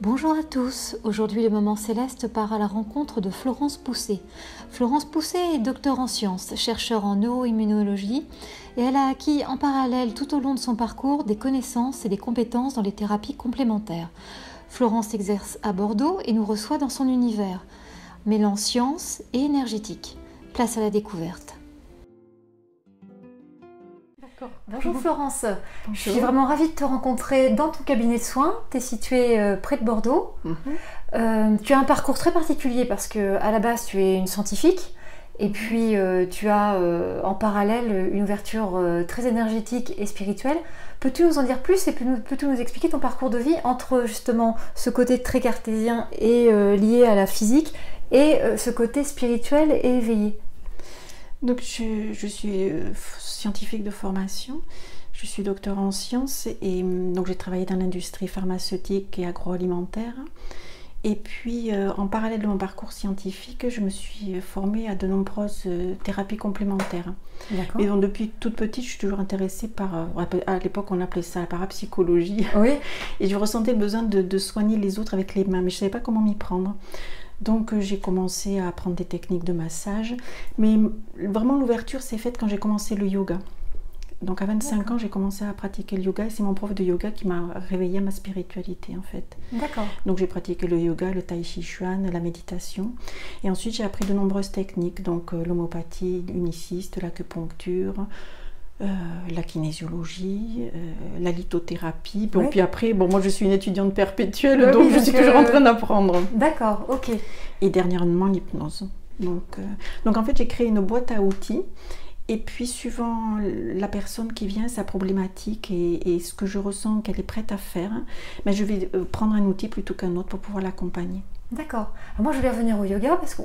Bonjour à tous, aujourd'hui le moment céleste part à la rencontre de Florence Pousset. Florence Pousset est docteur en sciences, chercheur en neuroimmunologie et elle a acquis en parallèle tout au long de son parcours des connaissances et des compétences dans les thérapies complémentaires. Florence exerce à Bordeaux et nous reçoit dans son univers, mêlant science et énergétique. Place à la découverte. Bonjour Florence, Bonjour. Je suis vraiment ravie de te rencontrer dans ton cabinet de soins. Tu es située près de Bordeaux. Tu as un parcours très particulier parce qu'à la base tu es une scientifique et puis tu as en parallèle une ouverture très énergétique et spirituelle. Peux-tu nous en dire plus et peux-tu nous expliquer ton parcours de vie entre justement ce côté très cartésien et lié à la physique et ce côté spirituel et éveillé? Donc je suis scientifique de formation, je suis docteur en sciences et donc j'ai travaillé dans l'industrie pharmaceutique et agroalimentaire. Et puis en parallèle de mon parcours scientifique, je me suis formée à de nombreuses thérapies complémentaires. D'accord. Et donc depuis toute petite, je suis toujours intéressée par, à l'époque on appelait ça la parapsychologie. Oui. Et je ressentais le besoin de soigner les autres avec les mains, mais je ne savais pas comment m'y prendre. Donc j'ai commencé à apprendre des techniques de massage, mais vraiment l'ouverture s'est faite quand j'ai commencé le yoga. Donc à 25 ans, j'ai commencé à pratiquer le yoga et c'est mon prof de yoga qui m'a réveillée à ma spiritualité en fait. D'accord. Donc j'ai pratiqué le yoga, le tai chi chuan, la méditation et ensuite j'ai appris de nombreuses techniques, donc l'homéopathie uniciste, l'acupuncture, la kinésiologie, la lithothérapie. Bon, puis après, moi je suis une étudiante perpétuelle, donc je suis toujours en train d'apprendre. D'accord, ok. Et dernièrement l'hypnose. Donc en fait j'ai créé une boîte à outils. Et puis suivant la personne qui vient, sa problématique et ce que je ressens qu'elle est prête à faire, mais je vais prendre un outil plutôt qu'un autre pour pouvoir l'accompagner. D'accord. Moi je voulais revenir au yoga parce que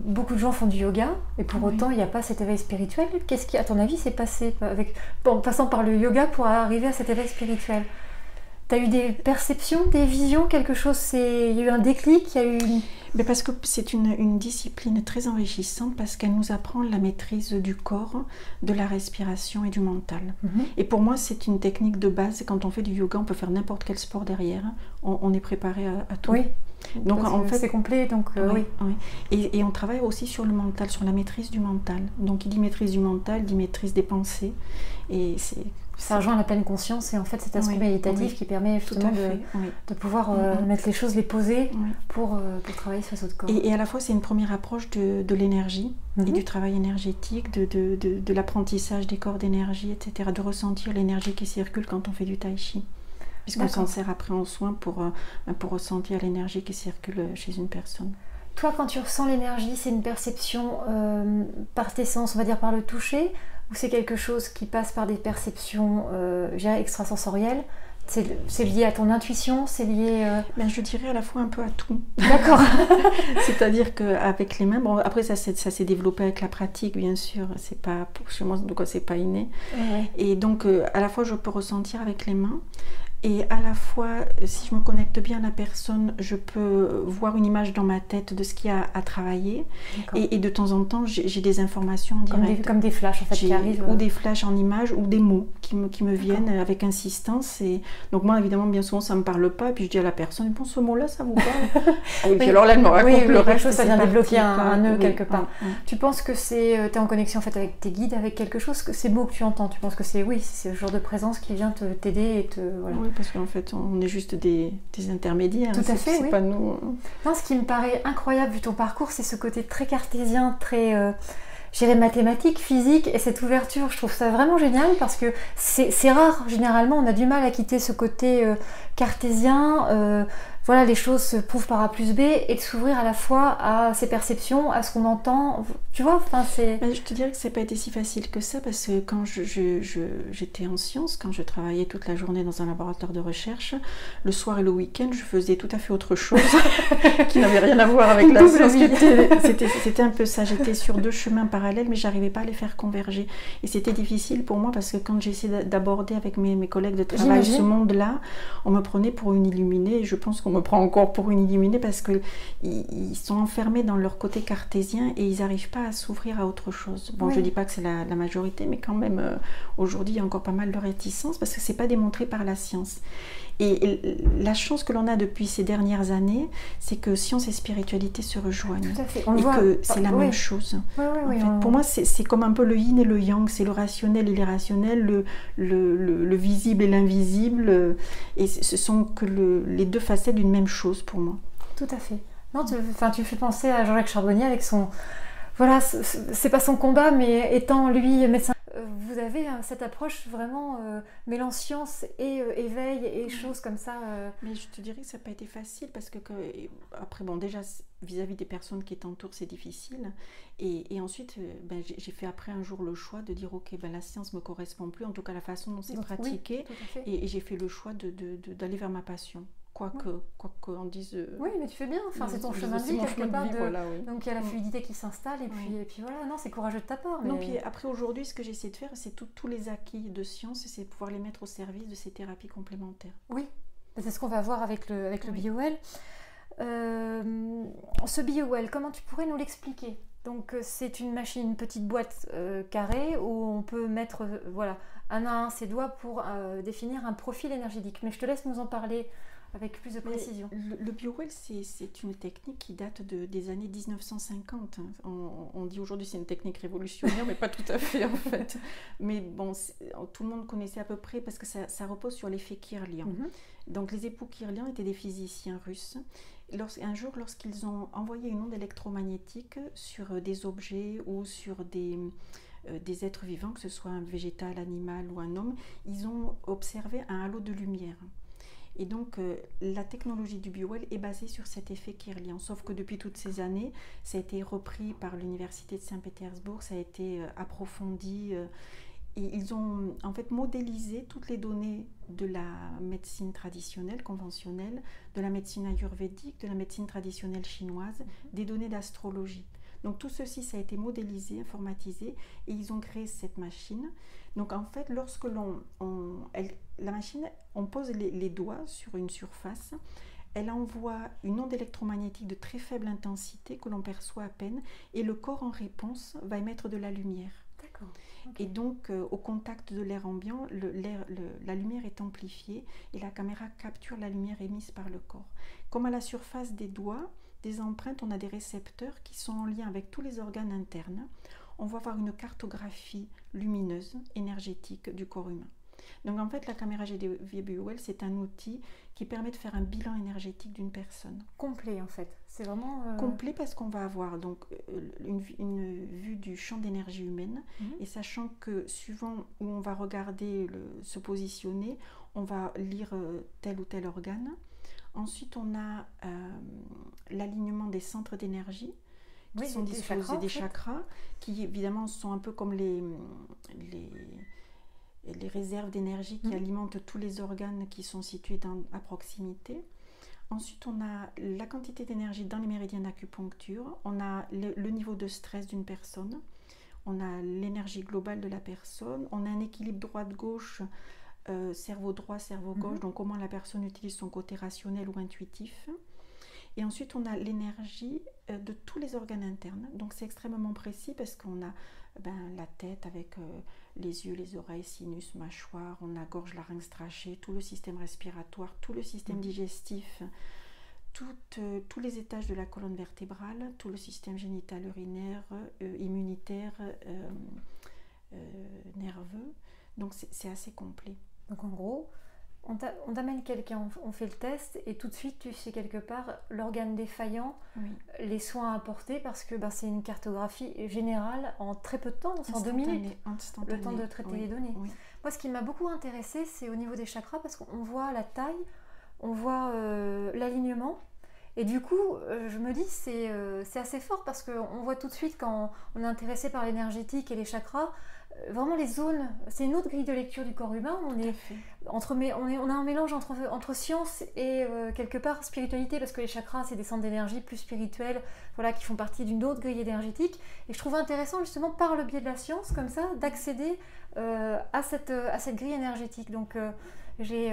beaucoup de gens font du yoga et pour autant il n'y a pas cet éveil spirituel. Qu'est-ce qui à ton avis s'est passé en passant par le yoga pour arriver à cet éveil spirituel? Tu as eu des perceptions, des visions, quelque chose, il y a eu un déclic, il y a eu Mais parce que c'est une discipline très enrichissante parce qu'elle nous apprend la maîtrise du corps, de la respiration et du mental. Et pour moi, c'est une technique de base. Quand on fait du yoga, on peut faire n'importe quel sport derrière. On est préparé à tout. Oui. Donc en fait, c'est complet. Donc oui. Et on travaille aussi sur le mental, sur la maîtrise du mental. Donc qui dit maîtrise du mental, dit maîtrise des pensées. Et ça rejoint la pleine conscience et en fait cet aspect méditatif qui permet justement de pouvoir mettre les choses, les poser pour travailler sur notre corps. Et à la fois c'est une première approche de l'énergie et du travail énergétique, de l'apprentissage des corps d'énergie, etc. De ressentir l'énergie qui circule quand on fait du tai chi. Puisqu'on s'en sert après en soin pour ressentir l'énergie qui circule chez une personne. Toi, quand tu ressens l'énergie, c'est une perception par tes sens, on va dire par le toucher, ou c'est quelque chose qui passe par des perceptions extrasensorielles? C'est lié à ton intuition, c'est lié... Je dirais à la fois un peu à tout. D'accord. C'est-à-dire qu'avec les mains, bon après ça s'est développé avec la pratique bien sûr, c'est pas chez moi donc c'est pas inné. Et donc à la fois je peux ressentir avec les mains. Et à la fois, si je me connecte bien à la personne, je peux voir une image dans ma tête de ce qu'il y a à travailler. Et de temps en temps, j'ai des informations en direct. Comme des flashs en fait qui arrivent. Ou des flashs en images, ou des mots qui me viennent avec insistance. Et donc moi, évidemment, bien souvent, ça ne me parle pas. Et puis je dis à la personne, bon, ce mot-là, ça vous parle? Et puis alors là, elle me raconte le reste. Ça vient débloquer un nœud quelque part. Tu penses que tu es en connexion en fait, avec tes guides, avec quelque chose, que ces mots que tu entends, tu penses que c'est ce genre de présence qui vient t'aider et te... Voilà. Oui, parce qu'en fait, on est juste des intermédiaires. Tout à fait, c'est pas nous. Non, ce qui me paraît incroyable vu ton parcours, c'est ce côté très cartésien, très, mathématique, physique, et cette ouverture. Je trouve ça vraiment génial parce que c'est rare. Généralement, on a du mal à quitter ce côté cartésien. Voilà, les choses se prouvent par A plus B et de s'ouvrir à la fois à ses perceptions, à ce qu'on entend. Tu vois, je te dirais que ça n'a pas été si facile que ça parce que quand j'étais en sciences, quand je travaillais toute la journée dans un laboratoire de recherche, le soir et le week-end, je faisais tout à fait autre chose qui n'avait rien à voir avec la science. C'était un peu ça. J'étais sur deux chemins parallèles, mais j'arrivais pas à les faire converger. Et c'était difficile pour moi parce que quand j'essayais d'aborder avec mes collègues de travail ce monde-là, on me prenait pour une illuminée et je pense qu'on me prend encore pour une illuminée parce qu'ils sont enfermés dans leur côté cartésien et ils n'arrivent pas à s'ouvrir à autre chose. Bon, je ne dis pas que c'est la majorité, mais quand même, aujourd'hui, il y a encore pas mal de réticences parce que ce n'est pas démontré par la science. Et la chance que l'on a depuis ces dernières années, c'est que science et spiritualité se rejoignent. Tout à fait. Et que c'est la même chose. Pour moi, c'est comme un peu le yin et le yang, c'est le rationnel et l'irrationnel, le visible et l'invisible. Et ce sont que les deux facettes d'une même chose pour moi. Tout à fait. Non, tu fais penser à Jean-Jacques Charbonnier avec son... Voilà, c'est pas son combat, mais étant lui médecin, vous avez cette approche vraiment mêlant science et éveil et choses comme ça. Mais je te dirais que ça n'a pas été facile parce que après, bon, déjà vis-à-vis des personnes qui t'entourent, c'est difficile. Et ensuite, j'ai fait après un jour le choix de dire ok, la science me correspond plus, en tout cas la façon dont c'est pratiqué, et j'ai fait le choix d'aller vers ma passion. Quoi qu'on dise. Oui, mais tu fais bien. Enfin, c'est ton chemin de vie quelque part. Donc il y a la fluidité qui s'installe et puis voilà. Non, c'est courageux de ta part. Mais... Non, puis après aujourd'hui, ce que j'essaie de faire, c'est tous les acquis de science, c'est pouvoir les mettre au service de ces thérapies complémentaires. Oui, c'est ce qu'on va voir avec le BioWell. Ce BioWell, comment tu pourrais nous l'expliquer? Donc c'est une machine, une petite boîte carrée où on peut mettre un à un ses doigts pour définir un profil énergétique. Mais je te laisse nous en parler avec plus de précision. Le BioWell, c'est une technique qui date des années 1950. On dit aujourd'hui c'est une technique révolutionnaire, mais pas tout à fait en fait. Mais bon, tout le monde connaissait à peu près parce que ça repose sur l'effet Kirlian. Donc les époux Kirlian étaient des physiciens russes. Un jour, lorsqu'ils ont envoyé une onde électromagnétique sur des objets ou sur des êtres vivants, que ce soit un végétal, animal ou un homme, ils ont observé un halo de lumière. Et donc, la technologie du BioWell est basée sur cet effet Kirlian. Sauf que depuis toutes ces années, ça a été repris par l'Université de Saint-Pétersbourg, ça a été approfondi. Et ils ont en fait modélisé toutes les données de la médecine traditionnelle, conventionnelle, de la médecine ayurvédique, de la médecine traditionnelle chinoise, des données d'astrologie. Donc tout ceci, ça a été modélisé, informatisé, et ils ont créé cette machine. Donc en fait, lorsque la machine, on pose les doigts sur une surface, elle envoie une onde électromagnétique de très faible intensité que l'on perçoit à peine, et le corps en réponse va émettre de la lumière. D'accord. Okay. Et donc, au contact de l'air ambiant, la lumière est amplifiée et la caméra capture la lumière émise par le corps. Comme à la surface des doigts, des empreintes, on a des récepteurs qui sont en lien avec tous les organes internes. On va avoir une cartographie lumineuse, énergétique du corps humain. Donc en fait, la caméra GDV BioWell, c'est un outil qui permet de faire un bilan énergétique d'une personne. Complet en fait, c'est vraiment... Complet parce qu'on va avoir donc une vue du champ d'énergie humaine, et sachant que suivant où on va regarder se positionner, on va lire tel ou tel organe. Ensuite, on a l'alignement des centres d'énergie qui sont disposés, des chakras, qui évidemment sont un peu comme les réserves d'énergie qui alimentent tous les organes qui sont situés à proximité. Ensuite, on a la quantité d'énergie dans les méridiens d'acupuncture, on a le niveau de stress d'une personne, on a l'énergie globale de la personne, on a un équilibre droite-gauche, cerveau droit, cerveau gauche, donc comment la personne utilise son côté rationnel ou intuitif. Et ensuite, on a l'énergie de tous les organes internes. Donc, c'est extrêmement précis parce qu'on a la tête avec les yeux, les oreilles, sinus, mâchoire, on a gorge, larynx, trachée, tout le système respiratoire, tout le système digestif, tous les étages de la colonne vertébrale, tout le système génital urinaire, immunitaire, nerveux. Donc, c'est assez complet. Donc, en gros... On t'amène quelqu'un, on fait le test et tout de suite tu sais quelque part l'organe défaillant, les soins à apporter parce que c'est une cartographie générale en très peu de temps, en 2 minutes, le temps de traiter les données. Oui. Moi ce qui m'a beaucoup intéressée c'est au niveau des chakras parce qu'on voit la taille, on voit l'alignement Et du coup, je me dis, c'est assez fort parce qu'on voit tout de suite quand on est intéressé par l'énergétique et les chakras, vraiment les zones, c'est une autre grille de lecture du corps humain. On a un mélange entre science et quelque part spiritualité, parce que les chakras, c'est des centres d'énergie plus spirituels, voilà, qui font partie d'une autre grille énergétique. Et je trouve intéressant justement par le biais de la science, comme ça, d'accéder à cette grille énergétique. Donc j'ai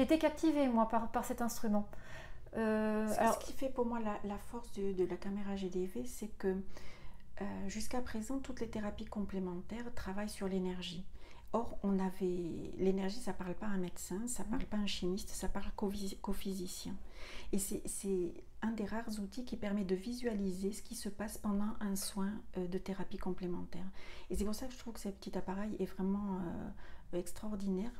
été captivée, moi, par cet instrument. Ce qui fait pour moi la force de la caméra GDV, c'est que jusqu'à présent, toutes les thérapies complémentaires travaillent sur l'énergie. Or, l'énergie, ça ne parle pas à un médecin, ça ne parle pas à un chimiste, ça parle qu'au physicien. Et c'est un des rares outils qui permet de visualiser ce qui se passe pendant un soin de thérapie complémentaire. Et c'est pour ça que je trouve que ce petit appareil est vraiment extraordinaire.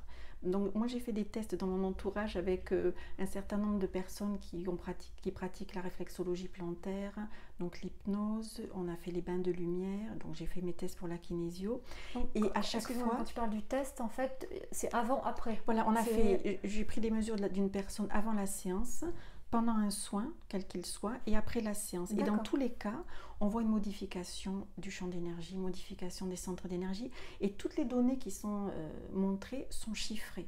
Donc moi j'ai fait des tests dans mon entourage avec un certain nombre de personnes qui pratiquent la réflexologie plantaire, donc l'hypnose, on a fait les bains de lumière, donc j'ai fait mes tests pour la kinésio. Donc, et à chaque fois... Quand tu parles du test, en fait, c'est avant-après. Voilà, j'ai pris des mesures d'une personne avant la séance, pendant un soin, quel qu'il soit, et après la séance. Et dans tous les cas, on voit une modification du champ d'énergie, modification des centres d'énergie, et toutes les données qui sont montrées sont chiffrées.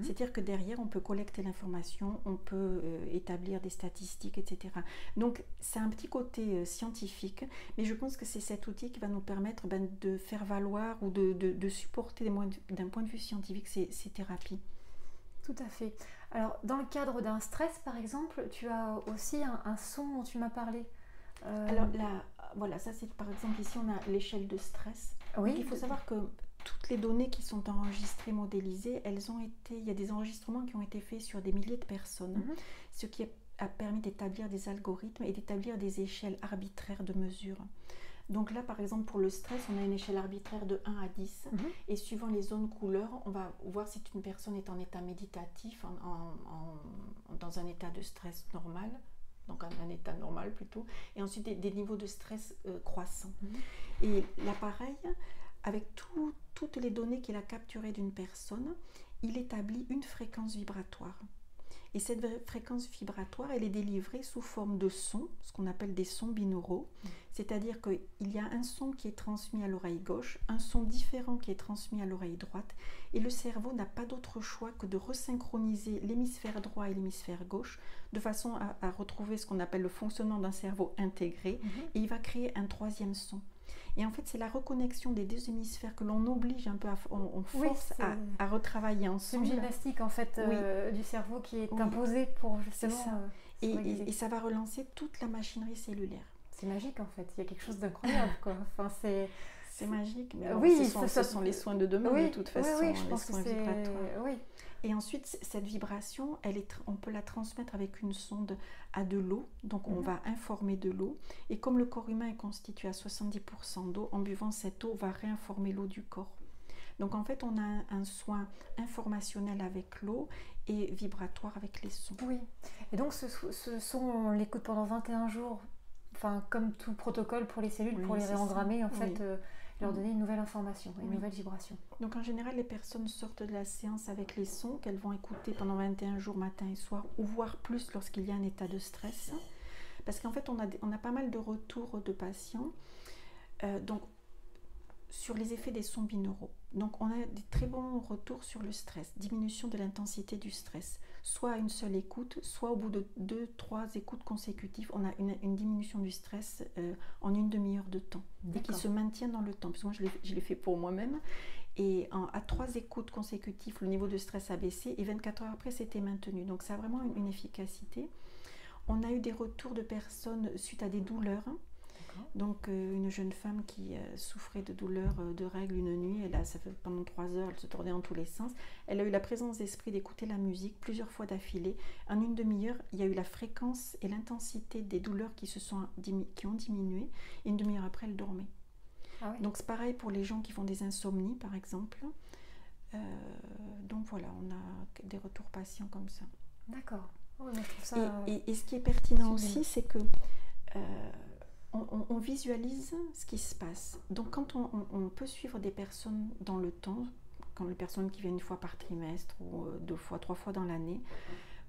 C'est-à-dire que derrière, on peut collecter l'information, on peut établir des statistiques, etc. Donc, c'est un petit côté scientifique, mais je pense que c'est cet outil qui va nous permettre de faire valoir ou de supporter d'un point de vue scientifique ces thérapies. Tout à fait. Alors, dans le cadre d'un stress, par exemple, tu as aussi un son dont tu m'as parlé. Alors là, voilà, ça c'est par exemple ici on a l'échelle de stress. Oui. Donc, il faut savoir que toutes les données qui sont enregistrées, modélisées, il y a des enregistrements qui ont été faits sur des milliers de personnes, ce qui a permis d'établir des algorithmes et d'établir des échelles arbitraires de mesure. Donc là, par exemple, pour le stress, on a une échelle arbitraire de 1 à 10. Et suivant les zones couleurs, on va voir si une personne est en état méditatif, dans un état de stress normal, donc un état normal plutôt, et ensuite des niveaux de stress croissants. Et l'appareil, avec toutes les données qu'il a capturées d'une personne, il établit une fréquence vibratoire. Et cette fréquence vibratoire, elle est délivrée sous forme de sons, ce qu'on appelle des sons binauraux. C'est-à-dire qu'il y a un son qui est transmis à l'oreille gauche, un son différent qui est transmis à l'oreille droite. Et le cerveau n'a pas d'autre choix que de resynchroniser l'hémisphère droit et l'hémisphère gauche, de façon à retrouver ce qu'on appelle le fonctionnement d'un cerveau intégré. Et il va créer un troisième son. Et en fait, c'est la reconnexion des deux hémisphères que l'on oblige un peu, on force à retravailler ensemble. C'est une gymnastique en fait du cerveau qui est imposée pour justement... Et ça va relancer toute la machinerie cellulaire. C'est magique en fait, il y a quelque chose d'incroyable quoi. Enfin, c'est magique, mais ce sont les soins de demain de toute façon, je pense les soins vibratoires. Oui. Et ensuite, cette vibration, on peut la transmettre avec une sonde à de l'eau. Donc, on va informer de l'eau. Et comme le corps humain est constitué à 70% d'eau, en buvant cette eau, on va réinformer l'eau du corps. Donc, en fait, on a un soin informationnel avec l'eau et vibratoire avec les sons. Oui. Et donc, ce son, on l'écoute pendant 21 jours. Enfin, comme tout protocole pour les cellules, pour les réengrammer, en fait, leur donner une nouvelle information, une nouvelle vibration. Donc en général, les personnes sortent de la séance avec les sons qu'elles vont écouter pendant 21 jours, matin et soir, ou voire plus lorsqu'il y a un état de stress. Parce qu'en fait, on a pas mal de retours de patients. Donc, sur les effets des sons binauraux. Donc on a des très bons retours sur le stress, diminution de l'intensité du stress, soit à une seule écoute, soit au bout de 2-3 écoutes consécutives, on a une diminution du stress en une demi-heure de temps, et qui se maintient dans le temps, parce que moi je l'ai fait pour moi-même, et à 3 écoutes consécutives, le niveau de stress a baissé, et 24 heures après c'était maintenu, donc ça a vraiment une efficacité. On a eu des retours de personnes suite à des douleurs. Donc une jeune femme qui souffrait de douleurs de règles une nuit, ça fait pendant 3 heures, elle se tournait dans tous les sens. Elle a eu la présence d'esprit d'écouter la musique plusieurs fois d'affilée. En une demi-heure, il y a eu la fréquence et l'intensité des douleurs qui ont diminué. Et une demi-heure après, elle dormait. Donc c'est pareil pour les gens qui font des insomnies, par exemple. Donc voilà, on a des retours patients comme ça. D'accord. Oui, je trouve ça... et ce qui est pertinent aussi, c'est que... on visualise ce qui se passe. Donc quand on peut suivre des personnes dans le temps, comme les personnes qui viennent 1 fois par trimestre ou 2 fois, 3 fois dans l'année,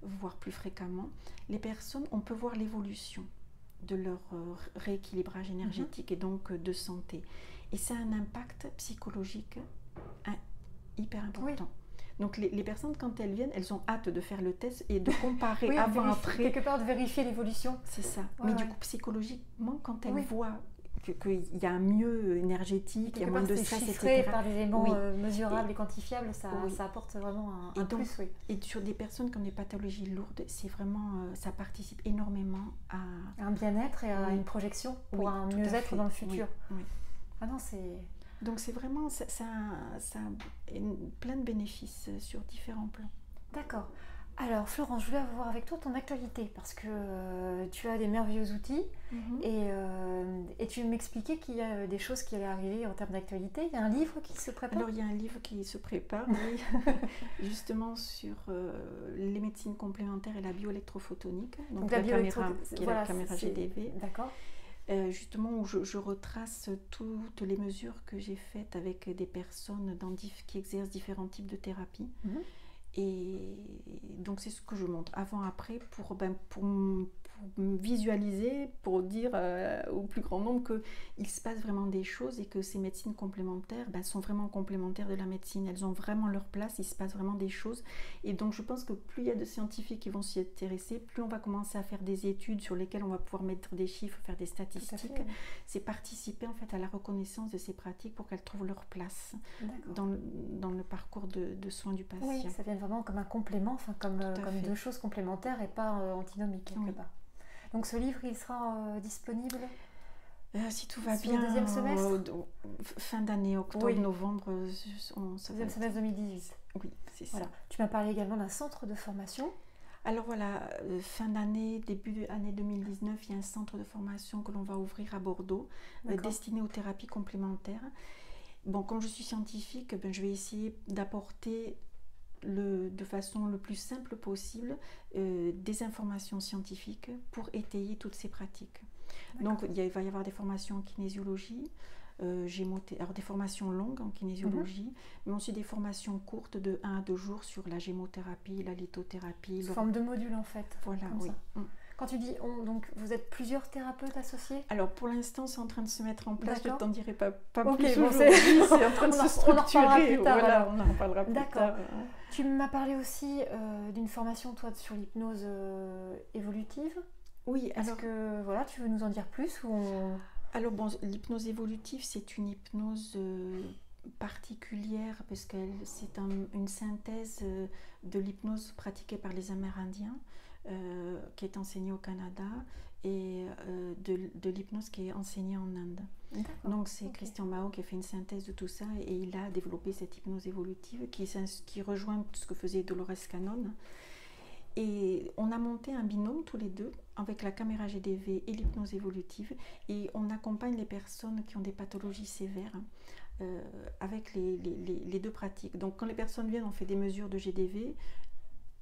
voire plus fréquemment, les personnes, on peut voir l'évolution de leur rééquilibrage énergétique et donc de santé. Et ça a un impact psychologique hyper important. Donc les personnes, quand elles viennent, elles ont hâte de faire le test et de comparer avant-après. Quelque part, de vérifier l'évolution. C'est ça. Mais du coup, psychologiquement, quand elles voient qu'il y a un mieux énergétique, il y a moins de stress, chiffré par des éléments mesurables et quantifiables, ça apporte vraiment un plus. Et sur des personnes qui ont des pathologies lourdes, c'est vraiment, ça participe énormément à un bien-être et à une projection pour un mieux-être dans le futur. Ah non, c'est... Donc c'est vraiment, ça a plein de bénéfices sur différents plans. D'accord. Alors Florence, je voulais avoir avec toi ton actualité parce que tu as des merveilleux outils et tu m'expliquais qu'il y a des choses qui allaient arriver en termes d'actualité. Il y a un livre qui se prépare? Alors il y a un livre qui se prépare, justement sur les médecines complémentaires et la bioélectrophotonique, donc la caméra GDV. D'accord. Justement où je retrace toutes les mesures que j'ai faites avec des personnes qui exercent différents types de thérapies. Et donc c'est ce que je montre avant-après pour visualiser, pour dire au plus grand nombre qu'il se passe vraiment des choses et que ces médecines complémentaires sont vraiment complémentaires de la médecine. Elles ont vraiment leur place, il se passe vraiment des choses. Et donc je pense que plus il y a de scientifiques qui vont s'y intéresser, plus on va commencer à faire des études sur lesquelles on va pouvoir mettre des chiffres, faire des statistiques. C'est participer en fait à la reconnaissance de ces pratiques pour qu'elles trouvent leur place dans le parcours de soins du patient. Oui, ça vient vraiment comme un complément, comme deux choses complémentaires et pas antinomiques quelque part. Donc ce livre, il sera disponible si tout va bien, le deuxième semestre fin d'année, octobre, novembre. Deuxième semestre 2018. Oui, c'est ça. Tu m'as parlé également d'un centre de formation. Alors voilà, fin d'année, début de l'année 2019, il y a un centre de formation que l'on va ouvrir à Bordeaux, destiné aux thérapies complémentaires. Bon, comme je suis scientifique, je vais essayer d'apporter de façon le plus simple possible des informations scientifiques pour étayer toutes ces pratiques. Donc il va y avoir des formations en kinésiologie, alors des formations longues en kinésiologie, mais aussi des formations courtes de 1 à 2 jours sur la gémothérapie, la lithothérapie. Sous forme de module en fait. Voilà, oui. Quand tu dis on, donc vous êtes plusieurs thérapeutes associés? Alors pour l'instant c'est en train de se mettre en place, je ne t'en dirai pas plus aujourd'hui, c'est en train de se structurer. On en reparlera plus tard. Tu m'as parlé aussi d'une formation toi sur l'hypnose évolutive. Oui, alors que voilà, tu veux nous en dire plus ou Alors bon, l'hypnose évolutive c'est une hypnose particulière parce que c'est une synthèse de l'hypnose pratiquée par les Amérindiens qui est enseignée au Canada et de l'hypnose qui est enseignée en Inde. Donc c'est Christian Mao qui a fait une synthèse de tout ça et il a développé cette hypnose évolutive qui rejoint ce que faisait Dolores Cannon. Et on a monté un binôme tous les deux avec la caméra GDV et l'hypnose évolutive et on accompagne les personnes qui ont des pathologies sévères avec les deux pratiques. Donc quand les personnes viennent, on fait des mesures de GDV,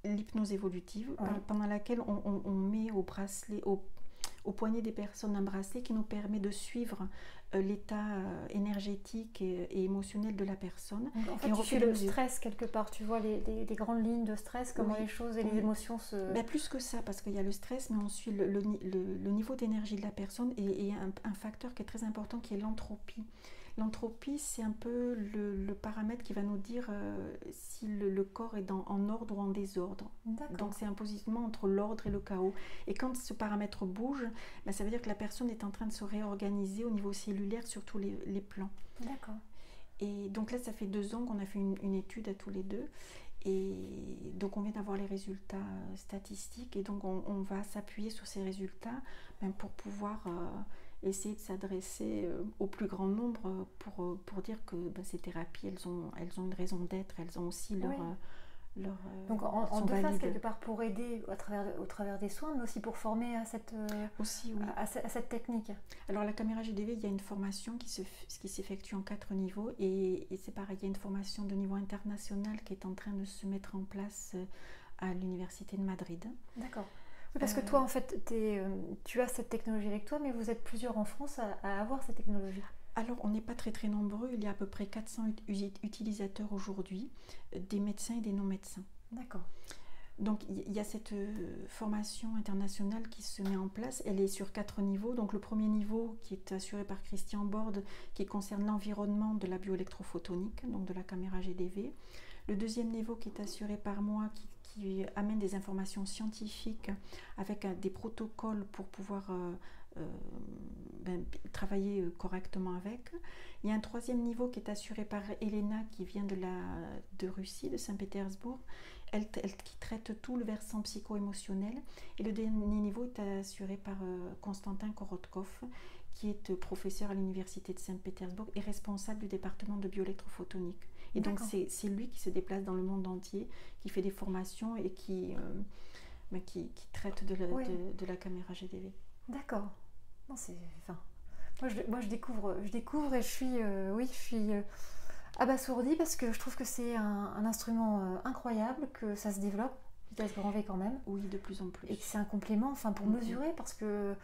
l'hypnose évolutive pendant laquelle on met au bracelet, au poignet des personnes un bracelet qui nous permet de suivre l'état énergétique et émotionnel de la personne. Donc, en fait, tu suis le stress quelque part, tu vois les grandes lignes de stress, comment les choses et les émotions se... Plus que ça, parce qu'il y a le stress, mais on suit le niveau d'énergie de la personne et un facteur qui est très important qui est l'entropie. L'entropie, c'est un peu le paramètre qui va nous dire si le corps est en ordre ou en désordre. Donc c'est un positionnement entre l'ordre et le chaos. Et quand ce paramètre bouge, ça veut dire que la personne est en train de se réorganiser au niveau cellulaire sur tous les plans. D'accord. Et donc là, ça fait 2 ans qu'on a fait une étude à tous les deux. Et donc on vient d'avoir les résultats statistiques. Et donc on va s'appuyer sur ces résultats pour pouvoir essayer de s'adresser au plus grand nombre pour dire que ces thérapies, elles ont une raison d'être. Elles ont aussi leur... Donc en deux phases quelque part pour aider au travers des soins, mais aussi pour former à cette, à cette technique. Alors la caméra GDV, il y a une formation qui s'effectue en 4 niveaux et c'est pareil, il y a une formation de niveau international qui est en train de se mettre en place à l'université de Madrid. D'accord. Oui, parce que toi en fait tu as cette technologie avec toi, mais vous êtes plusieurs en France à avoir cette technologie. Alors, on n'est pas très nombreux. Il y a à peu près 400 utilisateurs aujourd'hui, des médecins et des non-médecins. D'accord. Donc il y a cette formation internationale qui se met en place. Elle est sur 4 niveaux. Donc le premier niveau qui est assuré par Christian Borde, qui concerne l'environnement de la bioélectrophotonique, donc de la caméra GDV. Le deuxième niveau qui est assuré par moi, qui amène des informations scientifiques avec des protocoles pour pouvoir travailler correctement avec. Il y a un troisième niveau qui est assuré par Elena, qui vient de Russie, de Saint-Pétersbourg, elle qui traite tout le versant psycho-émotionnel. Et le dernier niveau est assuré par Konstantin Korotkov, qui est professeur à l'université de Saint-Pétersbourg et responsable du département de bioélectrophotonique. Et donc c'est lui qui se déplace dans le monde entier, qui fait des formations et qui traite de la caméra GDV. D'accord. Non, moi je découvre et je suis abasourdie parce que je trouve que c'est un instrument incroyable, que ça se développe vitesse grand V quand même. Oui, de plus en plus. Et que c'est un complément, pour mesurer, parce que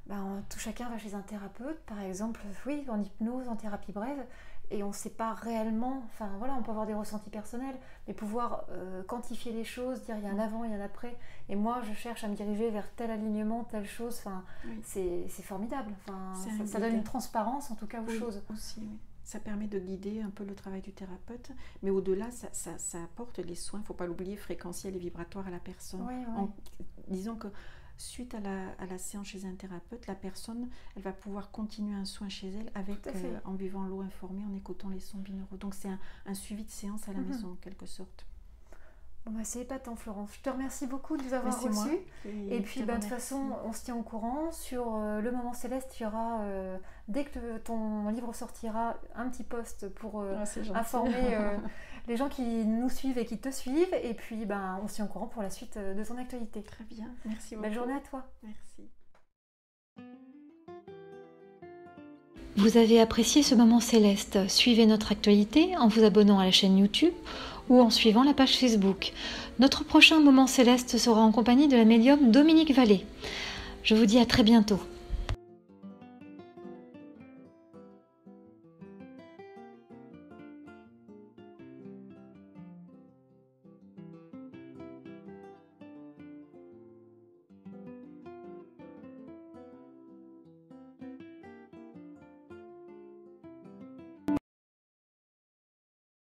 tout chacun va chez un thérapeute, par exemple, oui, en hypnose, en thérapie brève, et on ne sait pas réellement, on peut avoir des ressentis personnels, mais pouvoir quantifier les choses, dire il y a un avant, il y a un après, et moi je cherche à me diriger vers tel alignement, telle chose, c'est formidable, ça donne une transparence en tout cas aux choses. Aussi, oui. Ça permet de guider un peu le travail du thérapeute, mais au-delà, ça apporte les soins, il ne faut pas l'oublier, fréquentiels et vibratoires à la personne. Oui. Disons que suite à la séance chez un thérapeute, la personne, elle va pouvoir continuer un soin chez elle en buvant l'eau informée, en écoutant les sons binauraux. Donc c'est un suivi de séance à la maison, en quelque sorte. Bon, c'est épatant, Florence. Je te remercie beaucoup de nous avoir reçus. Et puis, de toute façon, on se tient au courant. Sur le Moment Céleste, il y aura, dès que ton livre sortira, un petit post pour informer les gens qui nous suivent et qui te suivent. Et puis, on se tient au courant pour la suite de ton actualité. Très bien. Merci beaucoup. Belle journée à toi. Merci. Vous avez apprécié ce Moment Céleste? Suivez notre actualité en vous abonnant à la chaîne YouTube ou en suivant la page Facebook. Notre prochain Moment Céleste sera en compagnie de la médium Dominique Vallée. Je vous dis à très bientôt.